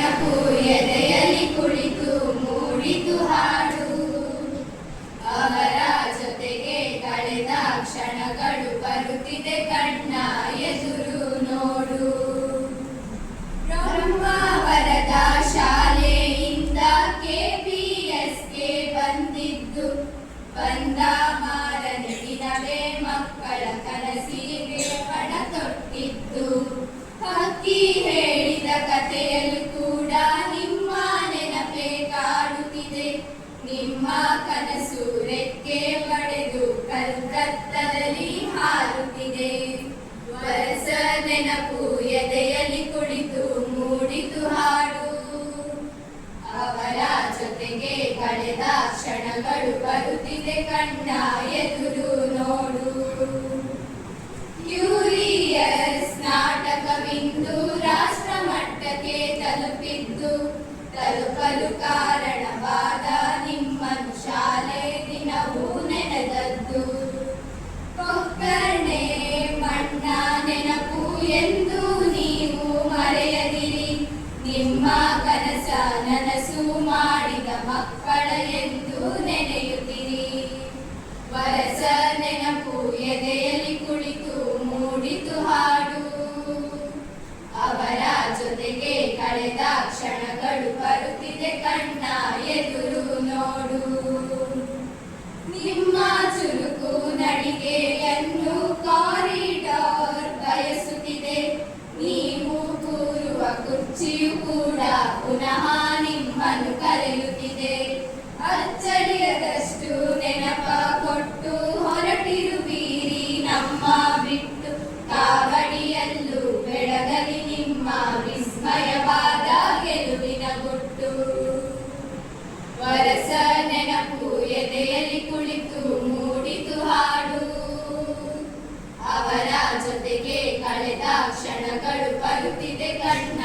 ಎದೆಯಲ್ಲಿ ಕುಳಿತು ಮೂಡಿತು ಹಾಡು, ಅವರ ಜೊತೆಗೆ ಕಳೆದ ಕ್ಷಣಗಳು ಬರುತ್ತಿದೆ ಕಣ್ಣ ಎದುರು ನೋಡು. ಬ್ರಹ್ಮಾವರದ ಶಾಲೆಯಿಂದ KPSಗೆ ಬಂದ ಮಾರನೇ ದಿನವೇ ಮಕ್ಕಳ ಕನಸಿಗೆ ಪಣ ತೊಟ್ಟಿದ್ದು. ಹಕ್ಕಿ ಹೇಳಿದ ಕಥೆಯಲ್ಲೂ ಕೂಡ ನಿಮ್ಮ ನೆನಪೇ ಕಾಡುತ್ತಿದೆ. ನಿಮ್ಮ ಕನಸು ರೆಕ್ಕೆ ಪಡೆದು ಕಲ್ಕತ್ತದಲ್ಲಿ ಹಾರುತ್ತಿದೆ. ವರಸ ನೆನಪು ಎದೆಯಲ್ಲಿ ಕುಳಿತು ಮೂಡಿತು ಹಾಡು, ಅವರ ಜೊತೆಗೆ ಕಳೆದ ಕ್ಷಣಗಳು ಬರುತ್ತಿದೆ ಕಣ್ಣ ಎದುರು ನೋಡು. ಕ್ಯೂರಿಯಸ್ ನಾಟಕವಿಂದು ರಾಷ್ಟ್ರ ಮಟ್ಟಕ್ಕೆ ತಲುಪಲು ಕಾರಣವಾದ ನಿಮ್ಮನ್ನು ಶಾಲೆ ದಿನವೂ ನೆನೆದದ್ದು. ಕೊಕ್ಕರ್ಣೆ ಮಣ್ಣ ನೆನಪು ಎಂದು ನೀವು ಮರೆಯದಿರಿ. ನಿಮ್ಮ ಕನಸ ನನಸು ಮಾಡಿದ ಮಕ್ಕಳ ಎಂದು ನೆನೆಯುತ್ತಿರಿ. ವರಸ ನೆನಪು ಎದೆಯಲ್ಲಿ ಕುಳಿತು ಮೂಡಿತು ಹಾಡು, ಅವರ ಜೊತೆಗೆ ಕಳೆದ ಕ್ಷಣಗಳು ಬರುತ್ತಿದೆ ಕಣ್ಣ ಎದುರು ನೋಡು. ನಿಮ್ಮ ಚುರುಕು ನಡಿಗೆಯನ್ನು ಕಾರಿಡಾರ್ ಬಯಸುತ್ತಿದೆ. ನೀವು ಕೂರುವ ಕುರ್ಚಿಯು ಕೂಡ ಪುನಃ ನಿಮ್ಮನ್ನು ಕರೆಯುತ್ತಿದೆ. ಅಚ್ಚಳಿಯದಷ್ಟು ನೆನಪ ಕೊಟ್ಟು ಹೊರಟಿರುವೀರಿ ನಮ್ಮ ಬಿಟ್ಟು. ಕಾವಡಿಯಲ್ಲೂ ಬೆಳಗಲಿ ನಿಮ್ಮ ವಿಸ್ಮಯವಾದ ಗೆಲುವಿನ ಗುಟ್ಟು. ವರಸ ನೆನಪು ಎದೆಯಲ್ಲಿ ಕುಳಿತು ಮೂಡಿತು ಹಾಡು, ಅವರ ಜೊತೆಗೆ ಕಳೆದ ಕ್ಷಣಗಳು ಬರುತ್ತಿದೆ ಕಣ್ಣ